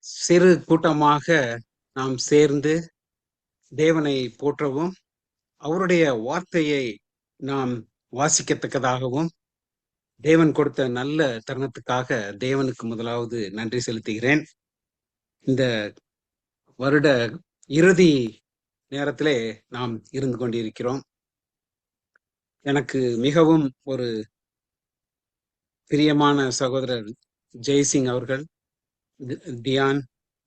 சிறு கூட்டமாக நாம் சேர்ந்து தேவனை போற்றவும், அவருடைய வார்த்தையை நாம் வாசிக்கத்தக்கதாகவும், தேவன் கொடுத்த நல்ல தருணத்துக்காக தேவனுக்கு முதலாவது நன்றி செலுத்துகிறேன். இந்த வருட இறுதி நேரத்திலே நாம் இருந்து கொண்டிருக்கிறோம். எனக்கு மிகவும் ஒரு பிரியமான சகோதரர் ஜெய்சிங் அவர்கள், தியான்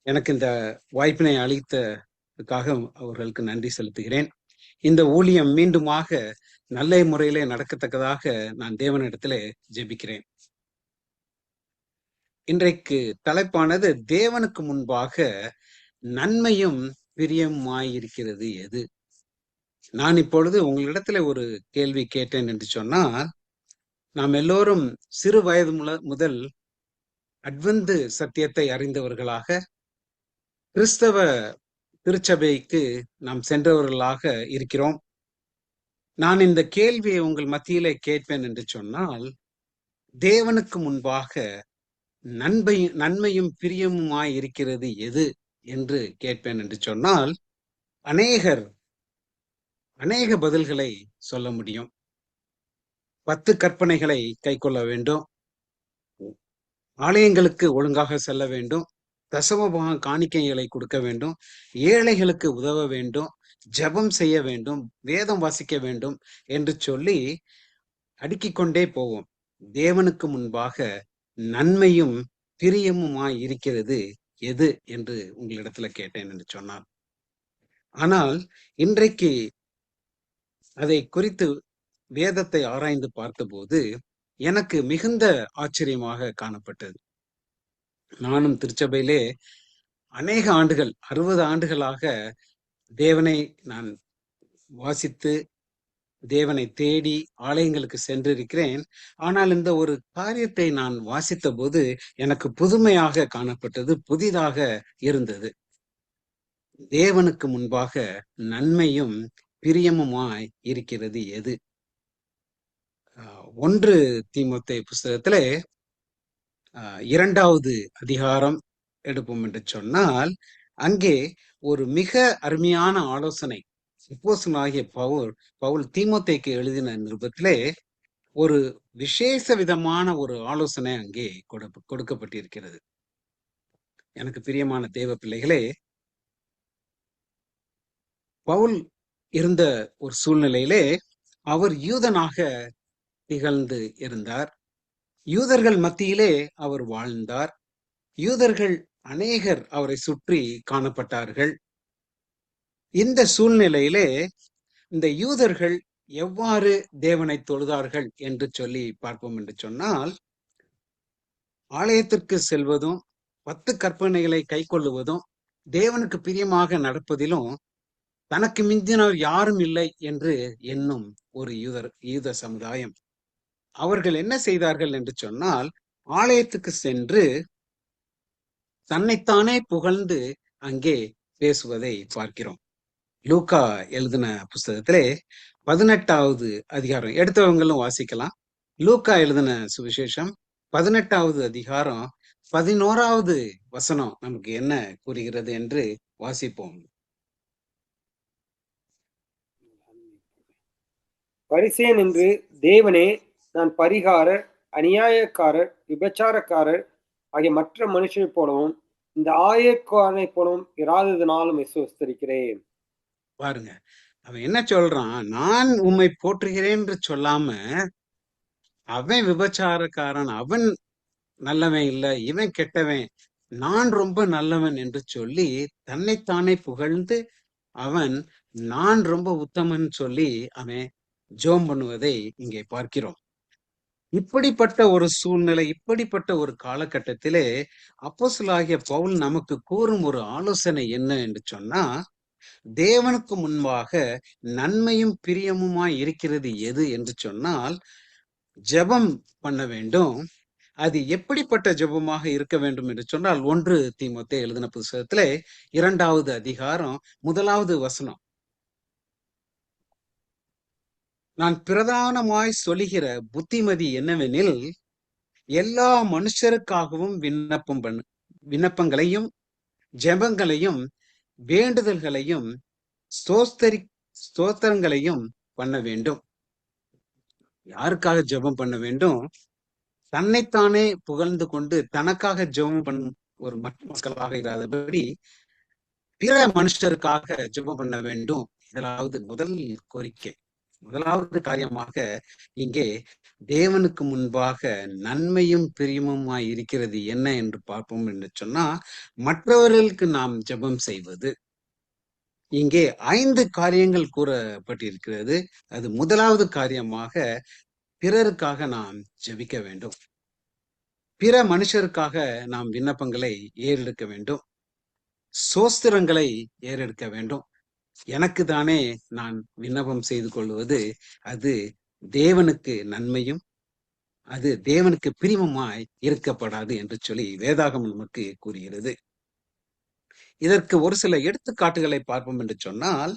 எனக்கு இந்த வாய்ப்பினை அளித்ததுக்காக அவர்களுக்கு நன்றி செலுத்துகிறேன். இந்த ஊழியம் மீண்டுமாக நல்ல முறையிலே நடக்கத்தக்கதாக நான் தேவனிடத்திலே ஜெபிக்கிறேன். இன்றைக்கு தலைப்பானது தேவனுக்கு முன்பாக நன்மையும் பிரியமாயிருக்கிறது எது. நான் இப்பொழுது உங்களிடத்துல ஒரு கேள்வி கேட்டேன் என்று சொன்னால், நாம் எல்லோரும் சிறு வயது முதல் அட்வென்த் சத்தியத்தை அறிந்தவர்களாக, கிறிஸ்தவ திருச்சபைக்கு நாம் சென்றவர்களாக இருக்கிறோம். நான் இந்த கேள்வியை உங்கள் மத்தியிலே கேட்பேன் என்று சொன்னால், தேவனுக்கு முன்பாக நன்மையும் பிரியமுமாய் இருக்கிறது எது என்று கேட்பேன் என்று சொன்னால், அநேக பதில்களை சொல்ல முடியும். 10 கற்பனைகளை கை கொள்ள வேண்டும், ஆலயங்களுக்கு ஒழுங்காக செல்ல வேண்டும், தசமபாக காணிக்கைகளை கொடுக்க வேண்டும், ஏழைகளுக்கு உதவ வேண்டும், ஜெபம் செய்ய வேண்டும், வேதம் வாசிக்க வேண்டும் என்று சொல்லி அடுக்கிக் கொண்டே போவோம். தேவனுக்கு முன்பாக நன்மையும் பிரியமுமாய் இருக்கிறது எது என்று உங்களிடத்துல கேட்டேன் என்று சொன்னார். ஆனால் இன்றைக்கு அதை குறித்து வேதத்தை ஆராய்ந்து பார்த்தபோது எனக்கு மிகுந்த ஆச்சரியமாக காணப்பட்டது. நானும் திருச்சபையிலே அநேக ஆண்டுகள், 60 ஆண்டுகளாக தேவனை நான் வாசித்து, தேவனை தேடி ஆலயங்களுக்கு சென்றிருக்கிறேன். ஆனால் இந்த ஒரு காரியத்தை நான் வாசித்த போது எனக்கு புதுமையாக காணப்பட்டது, புதிதாக இருந்தது. தேவனுக்கு முன்பாக நன்மையும் பிரியமுமாய் இருக்கிறது எது? 1 தீமோத்தேயு புஸ்தகத்திலே 2வது அதிகாரம் எடுப்போம் என்று சொன்னால், அங்கே ஒரு மிக அருமையான ஆலோசனை அப்போஸ்தலனாகிய பவுல் தீமோத்தேயுக்கு எழுதின நிருபத்திலே ஒரு விசேஷ விதமான ஒரு ஆலோசனை அங்கே கொடுக்கப்பட்டிருக்கிறது. எனக்கு பிரியமான தேவ பிள்ளைகளே, பவுல் இருந்த ஒரு சூழ்நிலையிலே அவர் யூதனாக திகழ்ந்து இருந்தார். யூதர்கள் மத்தியிலே அவர் வாழ்ந்தார். யூதர்கள் அநேகர் அவரை சுற்றி காணப்பட்டார்கள். இந்த சூழ்நிலையிலே இந்த யூதர்கள் எவ்வாறு தேவனை தொழுதார்கள் என்று சொல்லி பார்ப்போம் என்று சொன்னால், ஆலயத்திற்கு செல்வதும் 10 கற்பனைகளை கை கொள்ளுவதும் தேவனுக்கு பிரியமாக நடப்பதிலும் தனக்கு மிஞ்சினவர் யாரும் இல்லை என்று எண்ணும் ஒரு யூத சமுதாயம். அவர்கள் என்ன செய்தார்கள் என்று சொன்னால், ஆலயத்துக்கு சென்று தன்னைத்தானே புகழ்ந்து அங்கே பேசுவதை பார்க்கிறோம். லூக்கா எழுதின புஸ்தகத்திலே 18வது அதிகாரம், எடுத்தவங்களும் வாசிக்கலாம். லூக்கா எழுதின சுவிசேஷம் 18வது அதிகாரம் 11வது வசனம் நமக்கு என்ன கூறுகிறது என்று வாசிப்போம். பரிசேயன் என்று, தேவனே, நான் பரிகாரர், அநியாயக்காரர், விபச்சாரக்காரர் ஆகிய மற்ற மனுஷரை போலவும் இந்த ஆயக்காரனை போலவும் இராததினாலும் விசுவஸ்தரிக்கிறேன். பாருங்க, அவன் என்ன சொல்றான்? நான் உம்மை போற்றுகிறேன் என்று சொல்லாம, அவன் விபச்சாரக்காரன், அவன் நல்லவன் இல்ல, இவன் கெட்டவன், நான் ரொம்ப நல்லவன் என்று சொல்லி தன்னைத்தானே புகழ்ந்து அவன் நான் ரொம்ப உத்தமன் சொல்லி அவன் ஜோம் பண்ணுவதை இங்கே பார்க்கிறோம். இப்படிப்பட்ட ஒரு சூழ்நிலை, இப்படிப்பட்ட ஒரு காலகட்டத்திலே அப்போஸ்தலனாகிய பவுல் நமக்கு கூறும் ஒரு ஆலோசனை என்ன என்று சொன்னா, தேவனுக்கு முன்பாக நன்மையும் பிரியமுமாய் இருக்கிறது எது என்று சொன்னால், ஜெபம் பண்ண வேண்டும். அது எப்படிப்பட்ட ஜெபமாக இருக்க வேண்டும் என்று சொன்னால், 1 தீமோத்தேயு எழுதின புத்தகத்திலே 2வது அதிகாரம் 1வது வசனம், நான் பிரதானமாய் சொல்லுகிற புத்திமதி என்னவெனில், எல்லா மனுஷருக்காகவும் விண்ணப்பங்களையும் ஜெபங்களையும் வேண்டுதல்களையும் ஸ்தோஸ்தரி ஸ்தோத்திரங்களையும் பண்ண வேண்டும். யாருக்காக ஜெபம் பண்ண வேண்டும்? தன்னைத்தானே புகழ்ந்து கொண்டு தனக்காக ஜெபம் பண்ணும் ஒரு மக்களாக இராதபடி பிற மனுஷருக்காக ஜெபம் பண்ண வேண்டும். முதல் கோரிக்கை, முதலாவது காரியமாக இங்கே தேவனுக்கு முன்பாக நன்மையும் பிரியமுமாய் இருக்கிறது என்ன என்று பார்ப்போம் என்று சொன்னா, மற்றவர்களுக்கு நாம் ஜெபம் செய்வது. இங்கே 5 காரியங்கள் கூறப்பட்டிருக்கிறது. அது முதலாவது காரியமாக பிறருக்காக நாம் ஜெபிக்க வேண்டும். பிற மனுஷருக்காக நாம் விண்ணப்பங்களை ஏறெடுக்க வேண்டும். சோஸ்திரங்களை ஏறெடுக்க வேண்டும். எனக்கு தானே நான் விண்ணப்பம் செய்து கொள்வது அது தேவனுக்கு நன்மையும் அது தேவனுக்கு பிரியமுமாய் இருக்கப்படாது என்று சொல்லி வேதாகமம் நமக்கு கூறுகிறது. இதற்கு ஒரு சில எடுத்துக்காட்டுகளை பார்ப்போம் என்று சொன்னால்,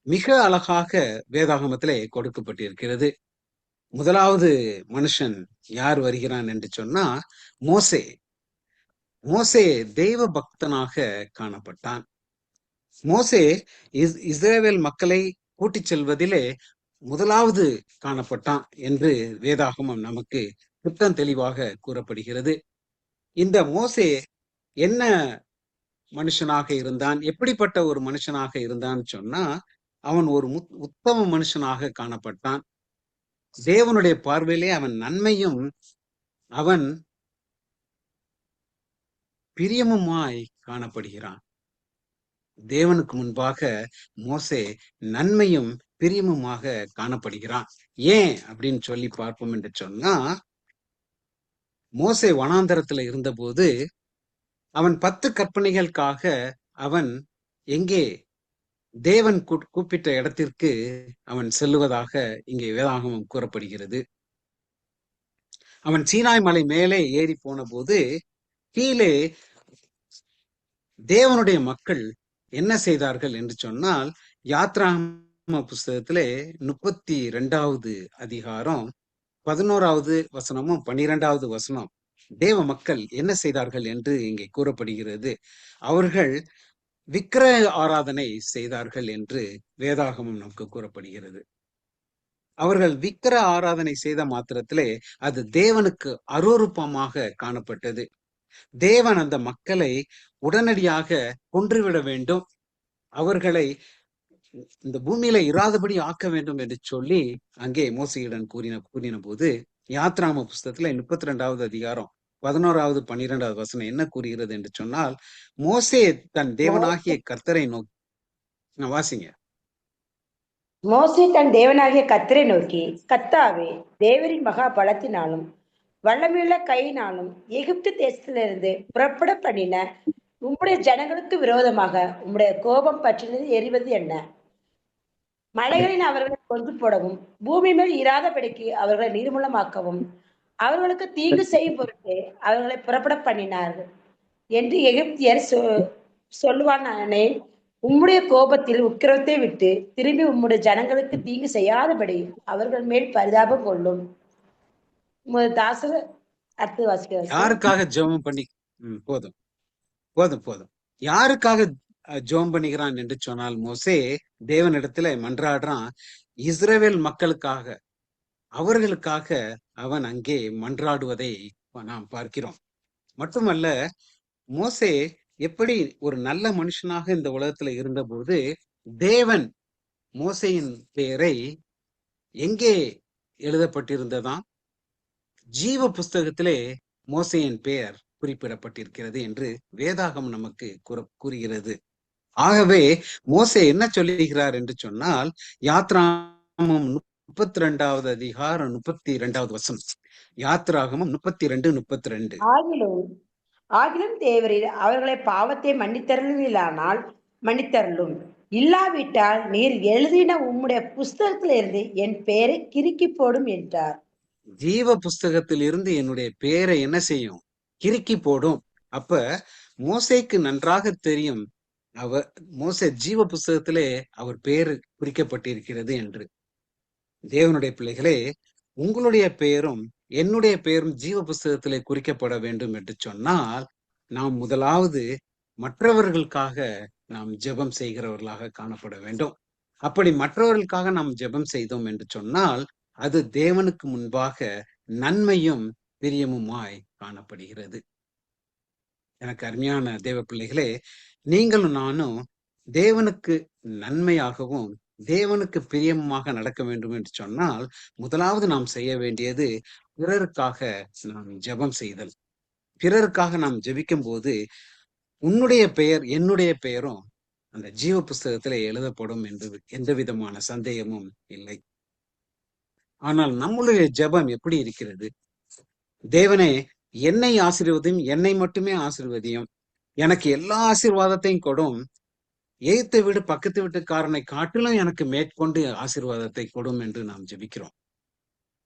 மிக அழகாக வேதாகமத்திலே கொடுக்கப்பட்டிருக்கிறது. முதலாவது மனுஷன் யார் வருகிறான் என்று சொன்னா, மோசே. மோசே தெய்வ பக்தனாக காணப்பட்டான். மோசே இஸ்ரவேல் மக்களை கூட்டிச் செல்வதிலே முதலாவது காணப்பட்டான் என்று வேதாகமம் நமக்கு திட்டம் தெளிவாக கூறப்படுகிறது. இந்த மோசே என்ன மனுஷனாக இருந்தான், எப்படிப்பட்ட ஒரு மனுஷனாக இருந்தான்னு சொன்னா, அவன் ஒரு உத்தம மனுஷனாக காணப்பட்டான். தேவனுடைய பார்வையிலே அவன் நன்மையும் அவன் பிரியமுமாய் காணப்படுகிறான். தேவனுக்கு முன்பாக மோசே நன்மையும் பிரியமுமாக காணப்படுகிறான். ஏன் அப்படின்னு சொல்லி பார்ப்போம் என்று சொன்னா, மோசே வனாந்தரத்துல இருந்தபோது அவன் 10 கற்பனைகளுக்காக அவன் எங்கே தேவன் கூப்பிட்ட இடத்திற்கு அவன் செல்லுவதாக இங்கே வேதாகமம் கூறப்படுகிறது. அவன் சீனாய் மலை மேலே ஏறி போன போது கீழே தேவனுடைய மக்கள் என்ன செய்தார்கள் என்று சொன்னால், யாத்ராகம புஸ்தகத்திலே 32வது அதிகாரம் 11வது வசனமும் 12வது வசனம் தேவ மக்கள் என்ன செய்தார்கள் என்று இங்கே கூறப்படுகிறது. அவர்கள் விக்கிரக ஆராதனை செய்தார்கள் என்று வேதாகமம் நமக்கு கூறப்படுகிறது. அவர்கள் விக்கிரக ஆராதனை செய்த மாத்திரத்திலே அது தேவனுக்கு அருவருப்பமாக காணப்பட்டது. தேவன் அந்த மக்களை உடனடியாக கொன்றுவிட வேண்டும், அவர்களை இந்த பூமியில இராதபடி ஆக்க வேண்டும் என்று சொல்லி அங்கே மோசையுடன் கூறின போது, யாத்ராம புஸ்தகத்துல 32வது அதிகாரம் 11வது 12வது வசனம் என்ன கூறுகிறது என்று சொன்னால், மோசே தன் தேவனாகிய கர்த்தரை நோக்கி வாசிங்க. மோசே தன் தேவனாகிய கர்த்தரை நோக்கி, கர்த்தாவே, தேவரின் மகா பலத்தினாலும் வல்லமையுள்ள கையினாலும் எகிப்து தேசத்திலிருந்து புறப்பட பண்ணின உம்முடைய ஜனங்களுக்கு விரோதமாக உம்முடைய கோபம் பற்றினது எரிவது என்ன? மலைகளின் அவர்களை கொன்று போடவும் பூமி மேல் இராதபடிக்கு அவர்களை நீர்மூலமாக்கவும் அவர்களுக்கு தீங்கு செய்யும் பொருட்டு அவர்களை புறப்பட பண்ணினார்கள் என்று எகிப்தியர் சொல்லுவானே, உம்முடைய கோபத்தில் உக்கிரத்தை விட்டு திரும்பி உம்முடைய ஜனங்களுக்கு தீங்கு செய்யாதபடி அவர்கள் மேல் பரிதாபம் கொள்ளும். யாருக்காக ஜெபம் பண்ணி போதும் போதும் போதும் யாருக்காக ஜெபம் பண்ணுகிறான் என்று சொன்னால், மோசே தேவனிடத்துல மன்றாடுறான் இஸ்ரவேல் மக்களுக்காக, அவர்களுக்காக அவன் அங்கே மன்றாடுவதை நாம் பார்க்கிறோம். மட்டுமல்ல, மோசே எப்படி ஒரு நல்ல மனுஷனாக இந்த உலகத்துல இருந்தபோது தேவன் மோசையின் பெயரை எங்கே எழுதப்பட்டிருந்ததாம்? ஜீவ புஸ்தகத்திலே மோசையின் பெயர் குறிப்பிடப்பட்டிருக்கிறது என்று வேதாகம் நமக்கு கூறுகிறது. ஆகவே மோசே என்ன சொல்லுகிறார் என்று சொன்னால், யாத்ராகமம் 32வது அதிகாரம் 32வது வசனம், யாத்ராகமம் 32:32. ஆகிலும் தேவரீர் அவர்களை பாவத்தை மன்னித்தருளானால் மன்னித்தருளும், இல்லாவிட்டால் நீர் எழுதின உம்முடைய புஸ்தகத்திலிருந்து என் பெயரை கிறுக்கி போடும் என்றார். ஜீவ புஸ்தகத்தில் இருந்து என்னுடைய பெயரை என்ன செய்யும்? கிறுக்கி போடும். அப்ப மோசேக்கு நன்றாக தெரியும், மோசே ஜீவ புஸ்தகத்திலே அவர் பெயர் குறிக்கப்பட்டிருக்கிறது என்று. தேவனுடைய பிள்ளைகளே, உங்களுடைய பெயரும் என்னுடைய பெயரும் ஜீவ புஸ்தகத்திலே குறிக்கப்பட வேண்டும் என்று சொன்னால், நாம் முதலாவது மற்றவர்களுக்காக நாம் ஜெபம் செய்கிறவர்களாக காணப்பட வேண்டும். அப்படி மற்றவர்களுக்காக நாம் ஜெபம் செய்தோம் என்று சொன்னால் அது தேவனுக்கு முன்பாக நன்மையும் பிரியமுமாய் காணப்படுகிறது. எனக்கு அருமையான தேவ பிள்ளைகளே, நீங்களும் நானும் தேவனுக்கு நன்மையாகவும் தேவனுக்கு பிரியமாக நடக்க வேண்டும் என்று சொன்னால் முதலாவது நாம் செய்ய வேண்டியது பிறருக்காக நாம் ஜெபம் செய்தல். பிறருக்காக நாம் ஜெபிக்கும் போது உன்னுடைய பெயர் என்னுடைய பெயரும் அந்த ஜீவ புஸ்தகத்திலே எழுதப்படும் என்பது எந்த விதமான சந்தேகமும் இல்லை. ஆனால் நம்முடைய ஜெபம் எப்படி இருக்கிறது? தேவனே, என்னை ஆசீர்வதியும், என்னை மட்டுமே ஆசீர்வதியும், எனக்கு எல்லா ஆசீர்வாதத்தையும் கொடும், எய்த்த வீடு பக்கத்து வீட்டுக்காரனை காட்டிலும் எனக்கு மேற்கொண்டு ஆசீர்வாதத்தை கொடும் என்று நாம் ஜெபிக்கிறோம்.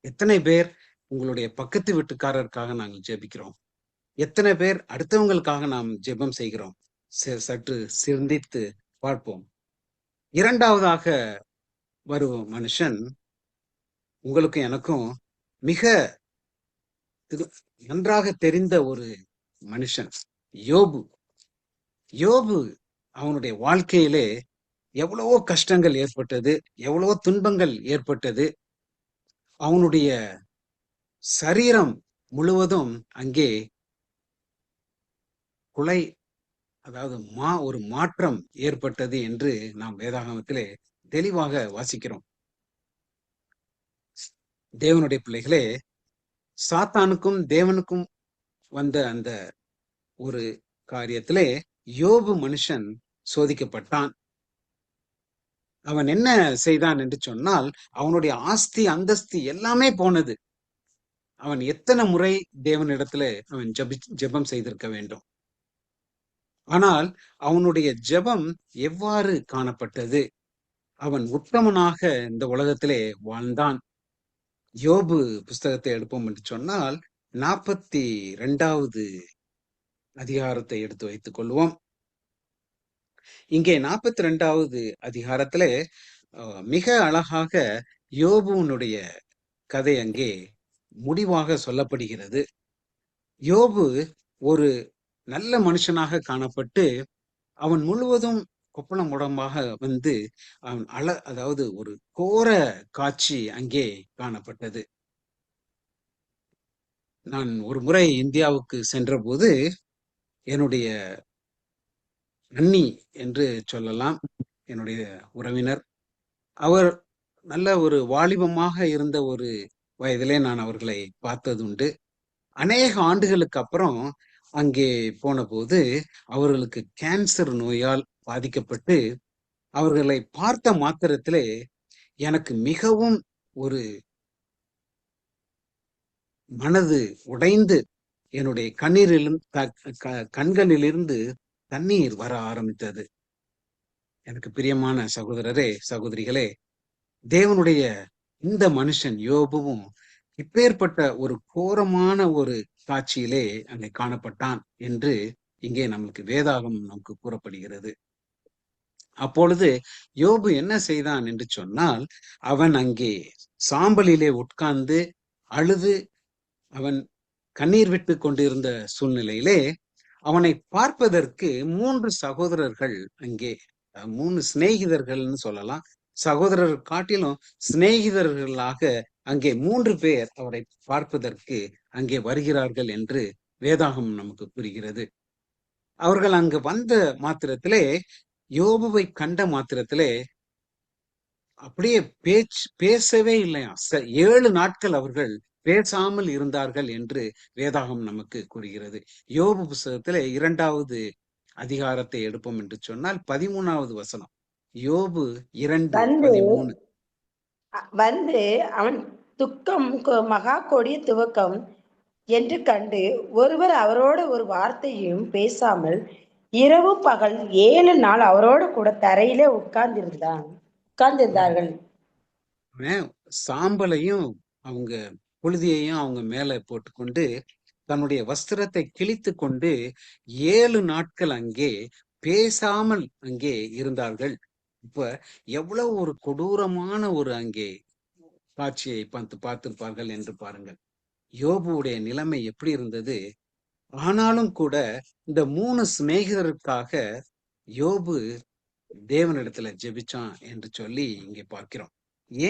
எத்தனை பேர் உங்களுடைய பக்கத்து வீட்டுக்காரருக்காக நாங்கள் ஜெபிக்கிறோம்? எத்தனை பேர் அடுத்தவங்களுக்காக நாம் ஜெபம் செய்கிறோம்? சற்று சிந்தித்து பார்ப்போம். இரண்டாவதாக வரும் மனுஷன் உங்களுக்கும் எனக்கும் மிக நன்றாக தெரிந்த ஒரு மனுஷன் யோபு. யோபு அவனுடைய வாழ்க்கையிலே எவ்வளவோ கஷ்டங்கள் ஏற்பட்டது, எவ்வளவோ துன்பங்கள் ஏற்பட்டது. அவனுடைய சரீரம் முழுவதும் அங்கே குலை, அதாவது ஒரு மாற்றம் ஏற்பட்டது என்று நாம் வேதாகமத்திலே தெளிவாக வாசிக்கிறோம். தேவனுடைய பிள்ளைகளே, சாத்தானுக்கும் தேவனுக்கும் வந்த அந்த ஒரு காரியத்திலே யோபு மனுஷன் சோதிக்கப்பட்டான். அவன் என்ன செய்தான் என்று சொன்னால் அவனுடைய ஆஸ்தி அந்தஸ்து எல்லாமே போனது. அவன் எத்தனை முறை தேவனிடத்துல அவன் ஜெபம் செய்திருக்க வேண்டும். ஆனால் அவனுடைய ஜெபம் எவ்வாறு காணப்பட்டது? அவன் உத்தமனாக இந்த உலகத்திலே வாழ்ந்தான். யோபு புஸ்தகத்தை எடுப்போம் என்று சொன்னால் 42வது அதிகாரத்தை எடுத்து வைத்துக் கொள்வோம். இங்கே 42வது அதிகாரத்திலே மிக அழகாக யோபுனுடைய கதை அங்கே முடிவாக சொல்லப்படுகிறது. யோபு ஒரு நல்ல மனுஷனாக காணப்பட்டு அவன் முழுவதும் கொப்பளம் உடம்பாக வந்து அவன் அதாவது ஒரு கோர காட்சி அங்கே காணப்பட்டது. நான் ஒரு முறை இந்தியாவுக்கு சென்ற போது என்னுடைய அண்ணி என்று சொல்லலாம், என்னுடைய உறவினர், அவர் நல்ல ஒரு வாலிபமாக இருந்த ஒரு வயதிலே நான் அவர்களை பார்த்ததுண்டு. அநேக ஆண்டுகளுக்கு அப்புறம் அங்கே போன போது அவர்களுக்கு கேன்சர் நோயால் பாதிக்கப்பட்டு அவர்களை பார்த்த மாத்திரத்திலே எனக்கு மிகவும் ஒரு மனது உடைந்து என்னுடைய கண்களிலிருந்து தண்ணீர் வர ஆரம்பித்தது. எனக்கு பிரியமான சகோதரரே, சகோதரிகளே, தேவனுடைய இந்த மனுஷன் யோபுவும் இப்பேற்பட்ட ஒரு கோரமான ஒரு காட்சியிலே அங்கே காணப்பட்டான் என்று இங்கே நமக்கு வேதாகம் நமக்கு கூறப்படுகிறது. அப்பொழுது யோபு என்ன செய்தான் என்று சொன்னால் அவன் அங்கே சாம்பலிலே உட்கார்ந்து அழுது அவன் கண்ணீர் விட்டு கொண்டிருந்த சூழ்நிலையிலே அவனை பார்ப்பதற்கு 3 சகோதரர்கள் அங்கே 3 சிநேகிதர்கள்னு சொல்லலாம், சகோதரர் காட்டிலும் சிநேகிதர்களாக அங்கே 3 பேர் அவரை பார்ப்பதற்கு அங்கே வருகிறார்கள் என்று வேதாகம் நமக்கு புரிகிறது. அவர்கள் அங்கு வந்த மாத்திரத்திலே யோபுவை கண்ட மாத்திரத்திலே அப்படியே பேசவே இல்லையா. 7 நாட்கள் அவர்கள் பேசாமல் இருந்தார்கள் என்று வேதாகம் நமக்கு கூறுகிறது. யோபு புஸ்தகத்திலே 2வது அதிகாரத்தை எடுப்போம் என்று சொன்னால் 13வது வசனம். யோபு 2:13. வந்து அவன் துக்கம் மகா கொடிய துவக்கம் என்று கண்டு ஒருவர் அவரோடு ஒரு வார்த்தையும் பேசாமல் இரவு பகல் 7 நாள் அவரோடு கூட தரையிலே உட்கார்ந்திருந்தார்கள். சாம்பலையும் அவங்க புழுதியையும் அவங்க மேல போட்டுக்கொண்டு தன்னுடைய வஸ்திரத்தை கிழித்து கொண்டு 7 நாட்கள் அங்கே பேசாமல் அங்கே இருந்தார்கள். இப்ப எவ்வளவு ஒரு கொடூரமான ஒரு அங்கே காட்சியை பார்த்திருப்பார்கள் என்று பாருங்கள். யோபுடைய நிலைமை எப்படி இருந்தது? ஆனாலும் கூட இந்த 3 சிநேகிதருக்காக யோபு தேவனிடத்துல ஜெபிச்சான் என்று சொல்லி இங்கே பார்க்கிறோம்.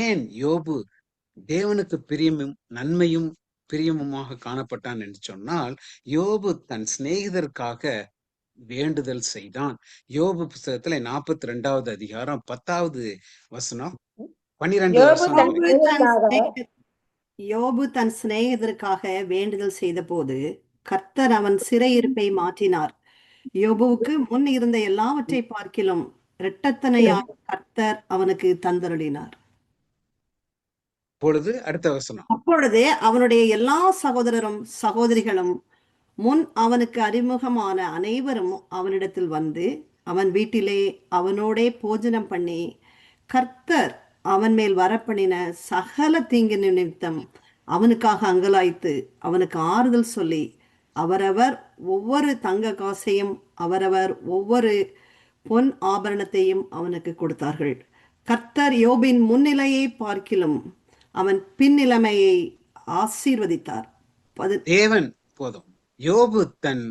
ஏன் யோபு தேவனுக்கு பிரியமும் நன்மையும் பிரியமுமாக காணப்பட்டான் என்று சொன்னால், யோபு தன் சிநேகிதருக்காக வேண்டுதல் செய்தான். யோபு புஸ்தகத்துல 42வது அதிகாரம் 10வது வசனம் 12 யோபு வசனம் தன் வரைக்கும். யோபு தன் சிநேகிதருக்காக வேண்டுதல் செய்தபோது கர்த்தர் அவன் சிறையிருப்பை மாற்றினார். யோபுவுக்கு முன் இருந்த எல்லாவற்றை பார்க்கிலும் இரட்டத்தனையாக கர்த்தர் அவனுக்கு தந்தருளினார். பொழுது அடுத்த வசனம். அப்பொழுதே அவனுடைய எல்லா சகோதரரும் சகோதரிகளும் முன் அவனுக்கு அறிமுகமான அனைவரும் அவனிடத்தில் வந்து அவன் வீட்டிலே அவனோடே போஜனம் பண்ணி கர்த்தர் அவன் மேல் வரப்பண்ணின சகல தீங்கு நிமித்தம் அவனுக்காக அங்கலாய்த்து அவனுக்கு ஆறுதல் சொல்லி அவரவர் ஒவ்வொரு தங்க காசையும் அவரவர் ஒவ்வொரு பொன் ஆபரணத்தையும் அவனுக்கு கொடுத்தார்கள். கர்த்தர் யோபின் முன்னிலையை பார்க்கிலும் அவன் பின்னிலைமையை ஆசீர்வதித்தார். தேவன் போதும். யோபு தன்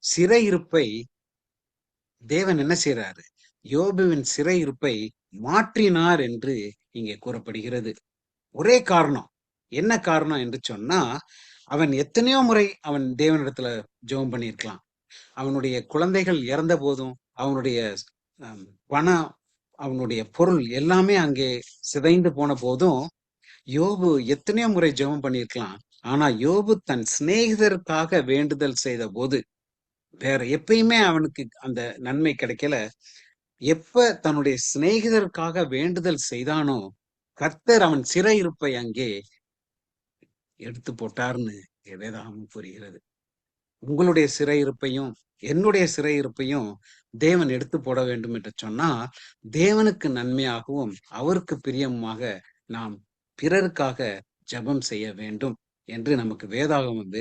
சிறையிருப்பை தேவன் என்ன செய்யறாரு? யோபுவின் சிறையிருப்பை மாற்றினார் என்று இங்கே கூறப்படுகிறது. ஒரே காரணம். என்ன காரணம் என்று சொன்னா, அவன் எத்தனையோ முறை அவன் தேவனிடத்துல ஜெபம் பண்ணியிருக்கலாம். அவனுடைய குழந்தைகள் இறந்த போதும், அவனுடைய பணம், அவனுடைய பொருள் எல்லாமே அங்கே சிதைந்து போன போதும் யோபு எத்தனையோ முறை ஜெபம் பண்ணியிருக்கலாம். ஆனா யோபு தன் சிநேகிதருக்காக வேண்டுதல் செய்த போது வேற எப்பயுமே அவனுக்கு அந்த நன்மை கிடைக்கல. எப்ப தன்னுடைய சிநேகிதருக்காக வேண்டுதல் செய்தானோ, கர்த்தர் அவன் சிறையிருப்பை அங்கே எடுத்து போட்டார்னு வேதாகமம் கூறுகிறது. உங்களுடைய சிறையிருப்பையும் என்னுடைய சிறையிருப்பையும் தேவன் எடுத்து போட வேண்டும் என்று சொன்னால், தேவனுக்கு நன்மையாகவும் அவருக்கு பிரியமாக நாம் பிறருக்காக ஜெபம் செய்ய வேண்டும் என்று நமக்கு வேதாகமம்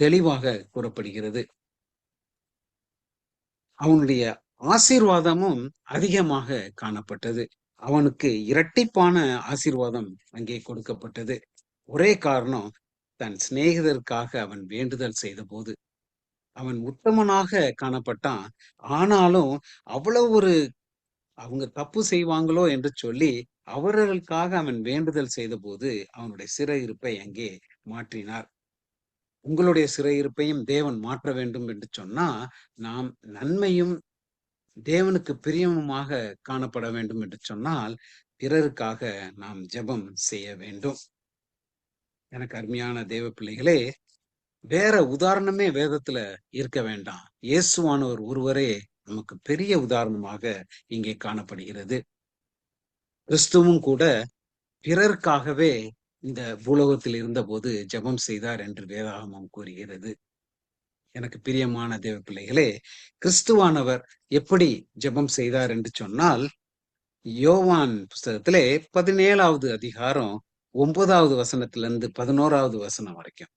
தெளிவாக கூறப்படுகிறது. அவனுடைய ஆசீர்வாதமும் அதிகமாக காணப்பட்டது. அவனுக்கு இரட்டிப்பான ஆசீர்வாதம் அங்கே கொடுக்கப்பட்டது. ஒரே காரணம், தன் சிநேகிதருக்காக அவன் வேண்டுதல் செய்த போது அவன் உத்தமனாக காணப்பட்டான். ஆனாலும் அவ்வளவு ஒரு அவங்க தப்பு செய்வாங்களோ என்று சொல்லி அவர்களுக்காக அவன் வேண்டுதல் செய்த போது அவனுடைய சிறையிருப்பை அங்கே மாற்றினார். உங்களுடைய சிறையிருப்பையும் தேவன் மாற்ற வேண்டும் என்று சொன்னா, நாம் நன்மையும் தேவனுக்கு பிரியமுமாக காணப்பட வேண்டும் என்று சொன்னால் பிறருக்காக நாம் ஜெபம் செய்ய வேண்டும். எனக்கு அருமையான தேவ பிள்ளைகளே, வேற உதாரணமே வேதத்துல இருக்க வேண்டாம். இயேசுவானவர் ஒருவரே நமக்கு பெரிய உதாரணமாக இங்கே காணப்படுகிறது. கிறிஸ்துவும் கூட பிறருக்காகவே இந்த பூலோகத்தில் இருந்தபோது ஜெபம் செய்தார் என்று வேதாகமம் கூறுகிறது. எனக்கு பிரியமான தேவ பிள்ளைகளே, கிறிஸ்துவானவர் எப்படி ஜெபம் செய்தார் என்று சொன்னால், யோவான் புஸ்தகத்திலே 17வது அதிகாரம் 9வது வசனத்திலிருந்து 11வது வசனம் வரைக்கும்.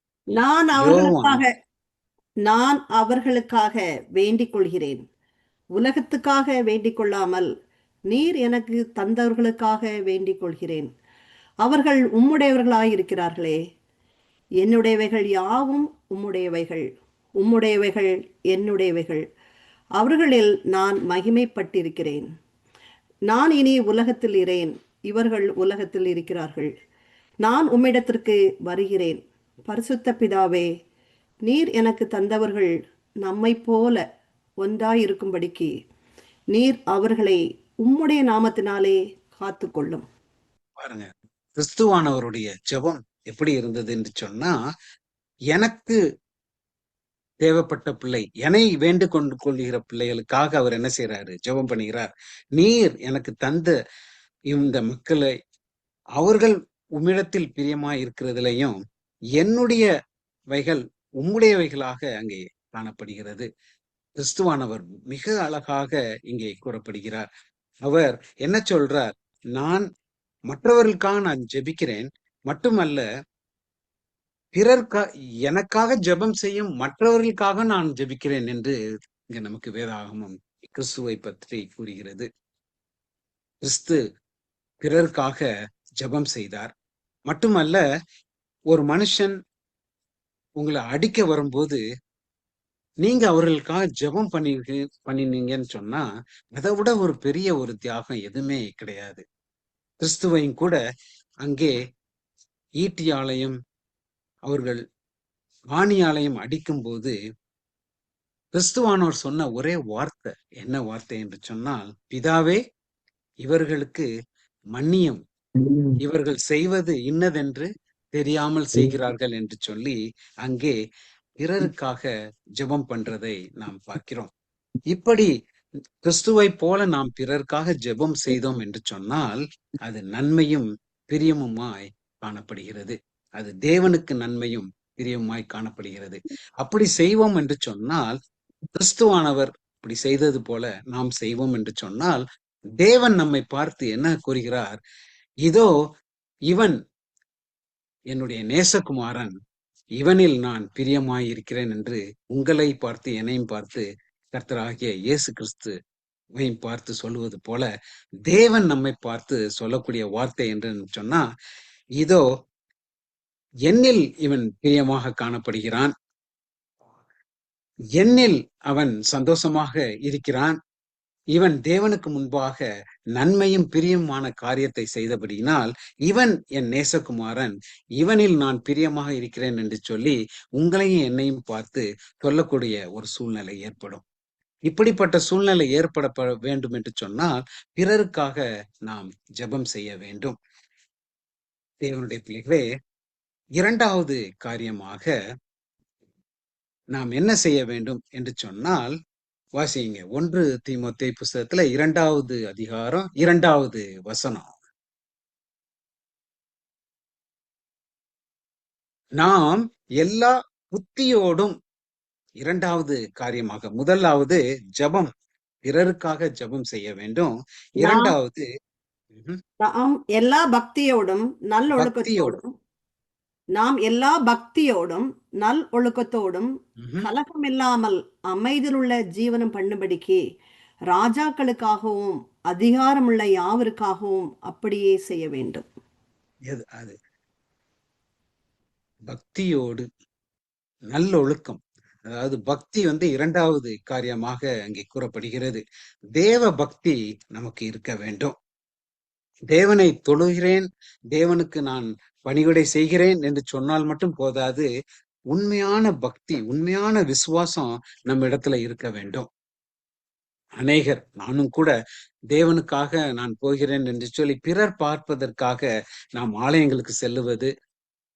நான் அவர்களுக்காக வேண்டிக் கொள்கிறேன், உலகத்துக்காக வேண்டிக் கொள்ளாமல் நீர் எனக்கு தந்தவர்களுக்காக வேண்டிக் கொள்கிறேன். அவர்கள் உம்முடையவர்களாயிருக்கிறார்களே. என்னுடையவைகள் யாவும் உம்முடையவைகள், உம்முடையவைகள் என்னுடையவைகள். அவர்களில் நான் மகிமைப்பட்டிருக்கிறேன். நான் இனி உலகத்தில் இரேன், இவர்கள் உலகத்தில் இருக்கிறார்கள். நான் உம்மிடத்திற்கு வருகிறேன். பரிசுத்த பிதாவே, நீர் எனக்கு தந்தவர்கள் நம்மை போல ஒன்றாயிருக்கும்படிக்கு நீர் அவர்களை உம்முடைய நாமத்தினாலே காத்து கொள்ளும். பாருங்க, கிறிஸ்துவானவருடைய ஜெபம் எப்படி இருந்தது என்று சொன்னா, எனக்கு தேவைப்பட்ட பிள்ளை, என்னை வேண்டு கொண்டு கொள்கிற பிள்ளைகளுக்காக அவர் என்ன செய்யறாரு? ஜெபம் பண்ணுகிறார். நீர் எனக்கு தந்த இந்த மக்களை அவர்கள் உம்மிடத்தில் பிரியமாய் இருக்கிறதுலையும் என்னுடைய வைகள் உம்முடையவைகளாக அங்கே காணப்படுகிறது. கிறிஸ்துவானவர் மிக அழகாக இங்கே கூறப்படுகிறார். அவர் என்ன சொல்றார்? நான் மற்றவர்களுக்காக நான் ஜெபிக்கிறேன், மட்டுமல்ல எனக்காக ஜெபம் செய்யும் மற்றவர்களுக்காக நான் ஜெபிக்கிறேன் என்று இங்க நமக்கு வேதாகமம் கிறிஸ்துவை பற்றி கூறுகிறது. கிறிஸ்து பிறருக்காக ஜெபம் செய்தார். மட்டுமல்ல, ஒரு மனுஷன் உங்களை அடிக்க வரும்போது நீங்க அவர்களுக்காக ஜெபம் பண்ணினீங்கன்னு சொன்னா அதை விட ஒரு பெரிய ஒரு தியாகம் எதுவுமே கிடையாது. கிறிஸ்துவையும் கூட அங்கே ஈட்டியாலையும் அவர்கள் ஆணியாலையும் அடிக்கும் போது கிறிஸ்துவானவர் சொன்ன ஒரே வார்த்தை என்ன வார்த்தை என்று சொன்னால், பிதாவே இவர்களுக்கு மன்னியும், இவர்கள் செய்வது இன்னதென்று தெரியாமல் செய்கிறார்கள் என்று சொல்லி அங்கே பிறருக்காக ஜெபம் பண்றதை நாம் பார்க்கிறோம். இப்படி கிறிஸ்துவை போல நாம் பிறருக்காக ஜெபம் செய்தோம் என்று சொன்னால் அது நன்மையும் பிரியமுமாய் காணப்படுகிறது. அது தேவனுக்கு நன்மையும் பிரியமுமாய் காணப்படுகிறது. அப்படி செய்வோம் என்று சொன்னால், கிறிஸ்துவானவர் இப்படி செய்தது போல நாம் செய்வோம் என்று சொன்னால், தேவன் நம்மை பார்த்து என்ன கூறுகிறார்? இதோ இவன் என்னுடைய நேசகுமாரன், இவனில் நான் பிரியமாய் இருக்கிறேன் என்று உங்களை பார்த்து என்னையும் பார்த்து கர்த்தராகிய இயேசு கிறிஸ்துவையும் பார்த்து சொல்லுவது போல தேவன் நம்மை பார்த்து சொல்லக்கூடிய வார்த்தை என்று சொன்னா, இதோ என்னில் இவன் பிரியமாக காணப்படுகிறான், என்னில் அவன் சந்தோஷமாக இருக்கிறான், இவன் தேவனுக்கு முன்பாக நன்மையும் பிரியமான காரியத்தை செய்தபடியினால் இவன் என் நேசகுமாரன், இவனில் நான் பிரியமாக இருக்கிறேன் என்று சொல்லி உங்களையும் என்னையும் பார்த்து சொல்லக்கூடிய ஒரு சூழ்நிலை ஏற்படும். இப்படிப்பட்ட சூழ்நிலை ஏற்பட வேண்டும் என்று சொன்னால் பிறருக்காக நாம் ஜெபம் செய்ய வேண்டும். தேவனுடைய பிள்ளைகளே, இரண்டாவது காரியமாக நாம் என்ன செய்ய வேண்டும் என்று சொன்னால், வாசிங்க 1 தீமோத்தேயு புஸ்தகத்துல 2வது அதிகாரம் 2வது வசனம். நாம் எல்லா புத்தியோடும், இரண்டாவது காரியமாக, முதலாவது ஜெபம், பிறருக்காக ஜெபம் செய்ய வேண்டும். இரண்டாவது நாம் எல்லா பக்தியோடும் பக்தியோடும் நல்லொழுக்கத்தோடும் நாம் எல்லா பக்தியோடும் நல் ஒழுக்கத்தோடும் கலகமில்லாமல் அமைதியிலுள்ள ஜீவனம் பண்ணும்படிக்கு ராஜாக்களுக்காகவும் அதிகாரமுள்ள யாவருக்காகவும் அப்படியே செய்ய வேண்டும். அது பக்தியோடு நல்லொழுக்கம், அதாவது பக்தி இரண்டாவது காரியமாக அங்கே கூறப்படுகிறது. தேவ பக்தி நமக்கு இருக்க வேண்டும். தேவனை தொழுகிறேன், தேவனுக்கு நான் பணிவிடை செய்கிறேன் என்று சொன்னால் மட்டும் போதாது, உண்மையான பக்தி, உண்மையான விசுவாசம் நம்ம இடத்துல இருக்க வேண்டும். அநேகர், நானும் கூட தேவனுக்காக நான் போகிறேன் என்று சொல்லி பிறர் பார்ப்பதற்காக நாம் ஆலயங்களுக்கு செல்லுவது,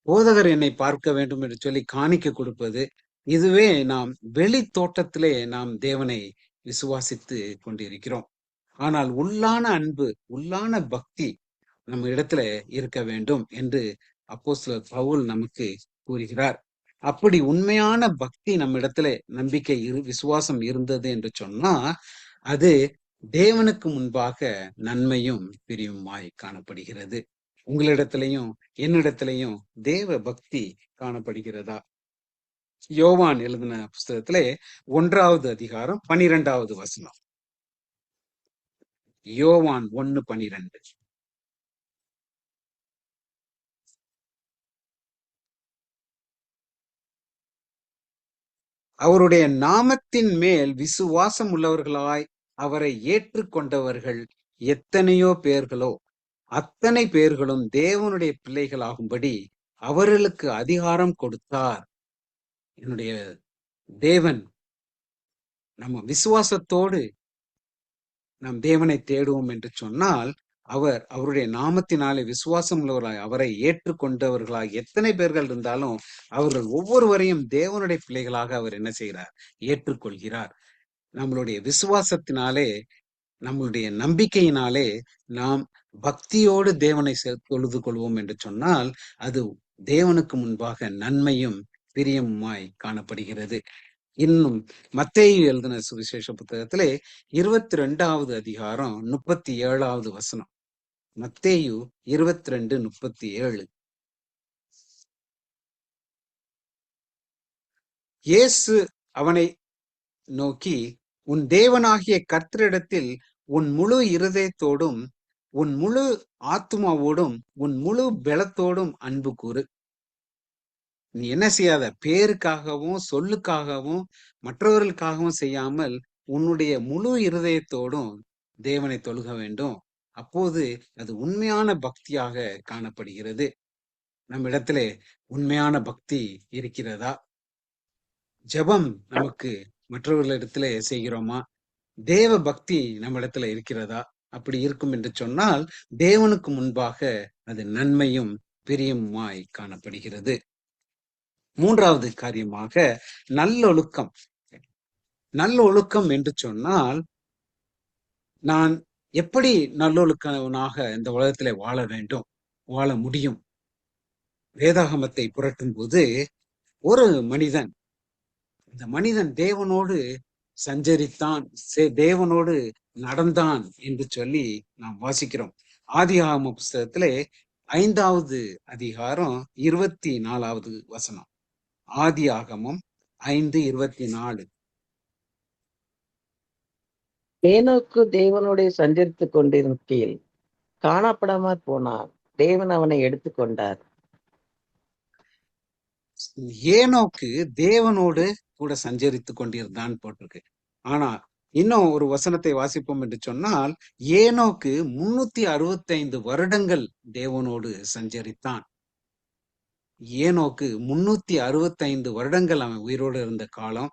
போதகர் என்னை பார்க்க வேண்டும் என்று சொல்லி காணிக்க கொடுப்பது, இதுவே நாம் வெளி தோட்டத்திலே நாம் தேவனை விசுவாசித்து கொண்டிருக்கிறோம். ஆனால் உள்ளான அன்பு, உள்ளான பக்தி நம்ம இடத்துல இருக்க வேண்டும் என்று அப்போஸ்தலர் பவுல் நமக்கு கூறுகிறார். அப்படி உண்மையான பக்தி நம்ம இடத்துல, நம்பிக்கை விசுவாசம் இருந்தது என்று சொன்னா அது தேவனுக்கு முன்பாக நன்மையும் பிரியுமாய் காணப்படுகிறது. உங்களிடத்திலையும் என்னிடத்திலையும் தேவ பக்தி காணப்படுகிறதா? யோவான் எழுதின புஸ்தகத்திலே 1வது அதிகாரம் 12வது வசனம். யோவான் 1:12. அவருடைய நாமத்தின் மேல் விசுவாசம் உள்ளவர்களாய் அவரை ஏற்றுக்கொண்டவர்கள் எத்தனையோ பேர்களோ, அத்தனை பேர்களும் தேவனுடைய பிள்ளைகளாகும்படி அவர்களுக்கு அதிகாரம் கொடுத்தார். என்னுடைய தேவன், நம்ம விசுவாசத்தோடு நாம் தேவனை தேடுவோம் என்று சொன்னால், அவருடைய நாமத்தினாலே விசுவாசம் உள்ளவர்களாய் அவரை ஏற்றுக்கொண்டவர்களாய் எத்தனை பேர்கள் இருந்தாலும் அவர்கள் ஒவ்வொருவரையும் தேவனுடைய பிள்ளைகளாக அவர் என்ன செய்கிறார்? ஏற்றுக்கொள்கிறார். நம்மளுடைய விசுவாசத்தினாலே, நம்மளுடைய நம்பிக்கையினாலே நாம் பக்தியோடு தேவனை தொழுது கொள்வோம் என்று சொன்னால் அது தேவனுக்கு முன்பாக நன்மையும் பிரியமுமாய் காணப்படுகிறது. இன்னும் மத்தேயு எழுதின சுவிசேஷ புத்தகத்திலே 22வது அதிகாரம் 37வது வசனம். மத்தேயு 22:37. இயேசு அவனை நோக்கி, உன் தேவனாகிய கர்த்தரிடத்தில் உன் முழு இருதயத்தோடும், உன் முழு ஆத்துமாவோடும், உன் முழு பலத்தோடும் அன்பு கூறு. நீ என்ன செய்யாத, பேருக்காகவும் சொல்லுக்காகவும் மற்றவர்களுக்காகவும் செய்யாமல் உன்னுடைய முழு இருதயத்தோடும் தேவனை தொழுக வேண்டும். அப்போது அது உண்மையான பக்தியாக காணப்படுகிறது. நம்மிடத்திலே உண்மையான பக்தி இருக்கிறதா? ஜெபம் நமக்கு மற்றவர்களிடத்திலே செய்கிறோமா? தேவ பக்தி நம்மிடத்துல இருக்கிறதா? அப்படி இருக்கும் என்று சொன்னால் தேவனுக்கு முன்பாக அது நன்மையும் பிரியமுமாய் காணப்படுகிறது. மூன்றாவது காரியமாக நல்லொழுக்கம். நல்லொழுக்கம் என்று சொன்னால் நான் எப்படி நல்லொழுக்கவனாக இந்த உலகத்திலே வாழ வேண்டும், வாழ முடியும்? வேதாகமத்தை புரட்டும் போது ஒரு மனிதன், இந்த மனிதன் தேவனோடு சஞ்சரித்தான், தேவனோடு நடந்தான் என்று சொல்லி நாம் வாசிக்கிறோம். ஆதியாகம புஸ்தகத்திலே 5வது அதிகாரம் 24வது வசனம். ஆதியாகமம் 5:24. ஏனோக்கு தேவனோடு சஞ்சரித்துக் கொண்டிருக்கையில் காணப்படாமற் போனார். தேவன் அவனை எடுத்துக்கொண்டார். ஏனோக்கு தேவனோடு கூட சஞ்சரித்துக் கொண்டிருந்தான் போட்டிருக்கு. ஆனா இன்னும் ஒரு வசனத்தை வாசிப்போம் என்று சொன்னால், ஏனோக்கு 365 வருடங்கள் தேவனோடு சஞ்சரித்தான். ஏனோக்கு 365 வருடங்கள் அவன் உயிரோடு இருந்த காலம்.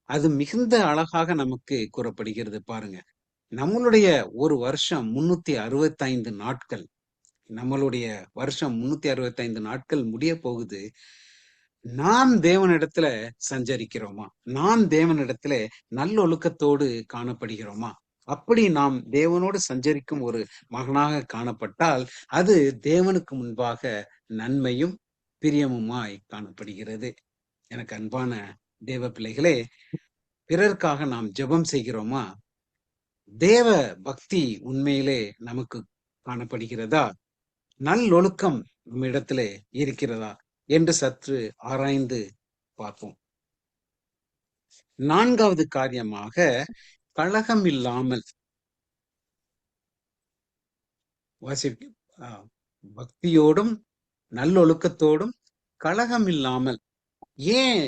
அது மிகுந்த அழகாக நமக்கு கூறப்படுகிறது. பாருங்க, நம்மளுடைய ஒரு வருஷம் 365 நாட்கள். நம்மளுடைய வருஷம் 365 நாட்கள் முடிய போகுது. நாம் தேவனிடத்துல சஞ்சரிக்கிறோமா? நாம் தேவனிடத்துல நல்லொழுக்கத்தோடு காணப்படுகிறோமா? அப்படி நாம் தேவனோடு சஞ்சரிக்கும் ஒரு மகனாக காணப்பட்டால் அது தேவனுக்கு முன்பாக நன்மையும் பிரியமுமாய் காணப்படுகிறது. எனக்கு அன்பான தேவ பிள்ளைகளே, பிறருக்காக நாம் ஜெபம் செய்கிறோமா? தேவ பக்தி உண்மையிலே நமக்கு காணப்படுகிறதா? நல்லொழுக்கம் நம்மிடத்திலே இருக்கிறதா என்று சற்று ஆராய்ந்து பார்ப்போம். 4வது காரியமாக கலகம் இல்லாமல் பக்தியோடும் நல்லொழுக்கத்தோடும் கலகம் இல்லாமல். ஏன்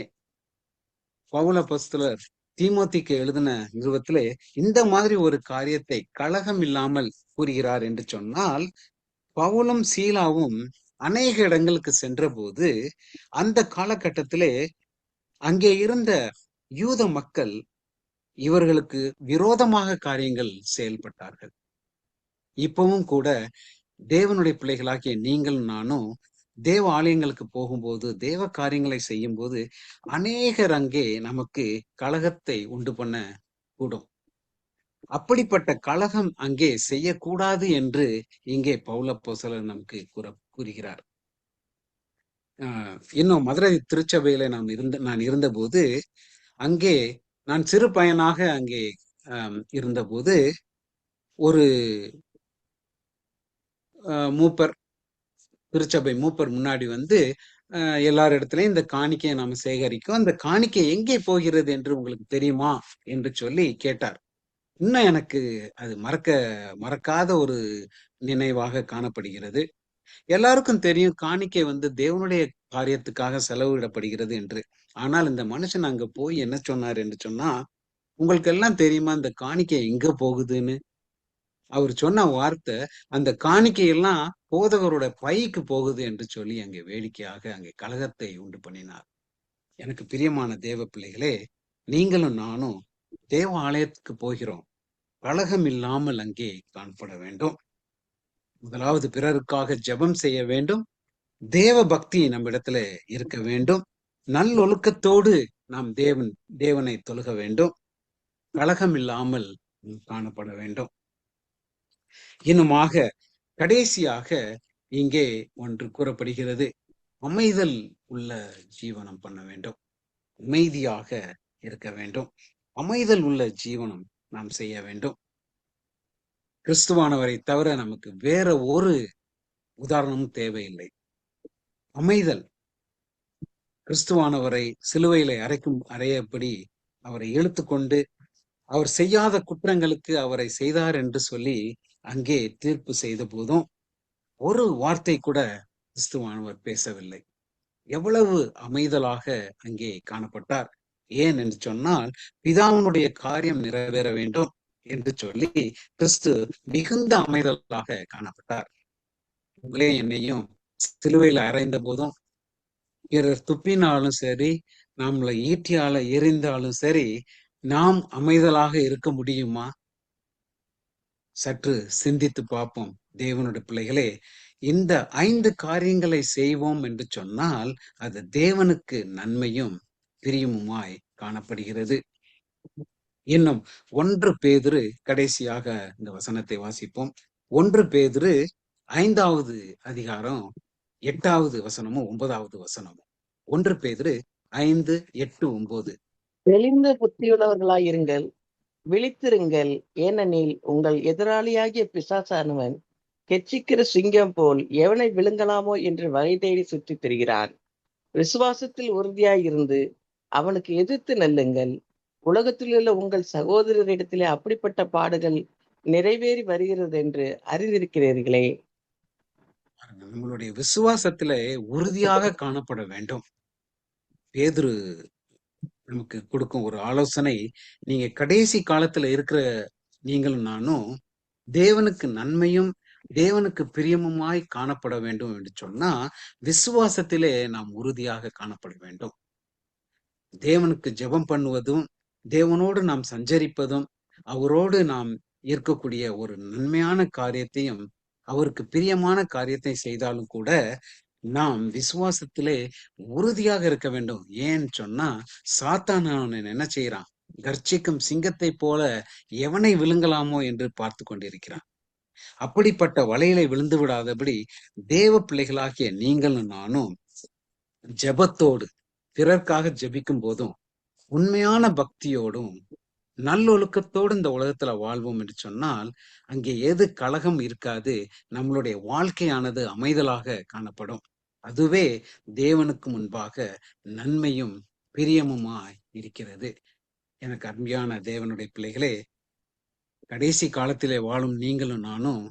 பவுல் அப்போஸ்தலர் தீமோத்திக்கு எழுதின நிருபத்திலே இந்த மாதிரி ஒரு காரியத்தை கலகம் இல்லாமல் கூறுகிறார் என்று சொன்னால், பவுலும் சீலாவும் அநேக இடங்களுக்கு சென்ற போது அந்த காலகட்டத்திலே அங்கே இருந்த யூத மக்கள் இவர்களுக்கு விரோதமாக காரியங்கள் செயல்பட்டார்கள். இப்பவும் கூட தேவனுடைய பிள்ளைகளாகிய நீங்களும் நானும் தேவ ஆலயங்களுக்கு போகும்போது, தேவ காரியங்களை செய்யும் போது அநேகர் அங்கே நமக்கு கலகத்தை உண்டு பண்ண கூடும். அப்படிப்பட்ட கலகம் அங்கே செய்யக்கூடாது என்று இங்கே பவுல் அப்போஸ்தலர் நமக்கு கூறுகிறார். இன்னும் மதுரை திருச்சபையில நான் இருந்தபோது, அங்கே நான் சிறு பையனாக அங்கே இருந்தபோது ஒரு மூப்பர், திருச்சபை மூப்பர் முன்னாடி வந்து எல்லார் இடத்துலயும் இந்த காணிக்கையை நாம சேகரிக்கும், அந்த காணிக்கை எங்கே போகிறது என்று உங்களுக்கு தெரியுமா என்று சொல்லி கேட்டார். இன்னும் எனக்கு அது மறக்காத ஒரு நினைவாக காணப்படுகிறது. எல்லாருக்கும் தெரியும் காணிக்கை வந்து தேவனுடைய காரியத்துக்காக செலவிடப்படுகிறது என்று. ஆனால் இந்த மனுஷன் அங்க போய் என்ன சொன்னார் என்று சொன்னா, உங்களுக்கு எல்லாம் தெரியுமா இந்த காணிக்கை எங்க போகுதுன்னு? அவர் சொன்ன வார்த்தை, அந்த காணிக்கையெல்லாம் போதகரோட பைக்கு போகுது என்று சொல்லி அங்கே வேடிக்கையாக அங்கே கலகத்தை உண்டு பண்ணினார். எனக்கு பிரியமான தேவ பிள்ளைகளே, நீங்களும் நானும் தேவ ஆலயத்துக்கு போகிறோம். கலகம் இல்லாமல் அங்கே காணப்பட வேண்டும். முதலாவது பிறருக்காக ஜெபம் செய்ய வேண்டும். தேவ பக்தி நம்மிடத்துல இருக்க வேண்டும். நல்லொழுக்கத்தோடு நாம் தேவனை தொழுக வேண்டும். கலகம் இல்லாமல் காணப்பட வேண்டும். இன்னுமாக கடைசியாக இங்கே ஒன்று கூறப்படுகிறது, அமைதல் உள்ள ஜீவனம் பண்ண வேண்டும். அமைதியாக இருக்க வேண்டும். அமைதல் உள்ள ஜீவனம் நாம் செய்ய வேண்டும். கிறிஸ்துவானவரை தவிர நமக்கு வேற ஒரு உதாரணமும் தேவையில்லை. அமைதல். கிறிஸ்துவானவரை சிலுவையிலே அறையபடி அவரை இழுத்துக்கொண்டு அவர் செய்யாத குற்றங்களுக்கு அவரை செய்தார் என்று சொல்லி அங்கே தீர்ப்பு செய்த போதும் ஒரு வார்த்தை கூட கிறிஸ்துவானவர் பேசவில்லை. எவ்வளவு அமைதலாக அங்கே காணப்பட்டார். ஏன் என்று சொன்னால், பிதாவினுடைய காரியம் நிறைவேற வேண்டும் என்று சொல்லி கிறிஸ்து மிகுந்த அமைதலாக காணப்பட்டார். உங்களையும் என்னையும் சிலுவையில் அறைந்த போதும், பிறர் துப்பினாலும் சரி, நம்மளை ஈட்டியால எறிந்தாலும் சரி, நாம் அமைதலாக இருக்க முடியுமா? சற்று சிந்தித்து பார்ப்போம். தேவனுடைய பிள்ளைகளே, இந்த 5 காரியங்களை செய்வோம் என்று சொன்னால் அது தேவனுக்கு நன்மையும் பிரியமுமாய் காணப்படுகிறது. இன்னும் 1 பேதுரு, கடைசியாக இந்த வசனத்தை வாசிப்போம். 1 பேதுரு 5வது அதிகாரம் 8வது வசனமும் 9வது வசனமும். 1 பேதுரு 5, 8, 9. தெளிந்த புத்தியுள்ளவர்களாயிருங்கள், விழித்திருங்கள். ஏனெனில் உங்கள் எதிராளியாகிய பிசாசானவன் கெச்சிக்கிற சிங்கம் போல் எவனை விழுங்கலாமோ என்று வகை தேடி சுற்றித் திரிகிறான். விசுவாசத்தில் உறுதியாயிருந்து அவனுக்கு எதிர்த்து நெல்லுங்கள். உலகத்திலுள்ள உங்கள் சகோதரரிடத்திலே அப்படிப்பட்ட பாடுகள் நிறைவேறி வருகிறது என்று அறிந்திருக்கிறீர்களே. நம்மளுடைய விசுவாசத்திலே உறுதியாக காணப்பட வேண்டும். பேதுரு நமக்கு கொடுக்கும் ஒரு ஆலோசனை, நீங்க கடைசி காலத்துல இருக்கிற நீங்களும் நானும் தேவனுக்கு நன்மையும் தேவனுக்கு பிரியமுமாய் காணப்பட வேண்டும் என்று சொன்னா, விசுவாசத்திலே நாம் உறுதியாக காணப்பட வேண்டும். தேவனுக்கு ஜெபம் பண்ணுவதும், தேவனோடு நாம் சஞ்சரிப்பதும், அவரோடு நாம் இருக்கக்கூடிய ஒரு நன்மையான காரியத்தையும், அவருக்கு பிரியமான காரியத்தை செய்தாலும் கூட நாம் விசுவாசத்திலே உறுதியாக இருக்க வேண்டும். ஏன்னு சொன்னா, சாத்தான் அவன் என்ன செய்யறான்? கர்ச்சிக்கும் சிங்கத்தை போல எவனை விழுங்கலாமோ என்று பார்த்து கொண்டிருக்கிறான். அப்படிப்பட்ட வலையில விழுந்து விடாதபடி தேவ பிள்ளைகளாகிய நீங்களும் நானும் ஜெபத்தோடு, பிறர்க்காக ஜெபிக்கும் போதும், உண்மையான பக்தியோடும் நல்லொழுக்கத்தோடு இந்த உலகத்துல வாழ்வோம் என்று சொன்னால், அங்கே எது கலகம் இருக்காது. நம்மளுடைய வாழ்க்கையானது அமைதலாக காணப்படும். அதுவே தேவனுக்கு முன்பாக நன்மையும் பிரியமுமாய் இருக்கிறது. எனக்கு அருமையான தேவனுடைய பிள்ளைகளே, கடைசி காலத்திலே வாழும் நீங்களும் நானும்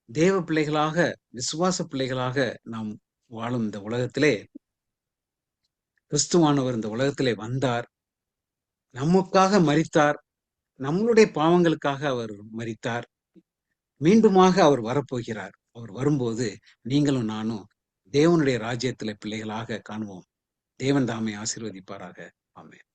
தேவ பிள்ளைகளாக, விசுவாச பிள்ளைகளாக நாம் வாழும் இந்த உலகத்திலே, கிறிஸ்துவானவர் இந்த உலகத்திலே வந்தார், நமக்காக மரித்தார், நம்மளுடைய பாவங்களுக்காக அவர் மரித்தார், மீண்டுமாக அவர் வரப்போகிறார். அவர் வரும்போது நீங்களும் நானும் தேவனுடைய ராஜ்யத்திலே பிள்ளைகளாக காணுவோம். தேவன் தாமே ஆசீர்வதிப்பாராக. ஆமென்.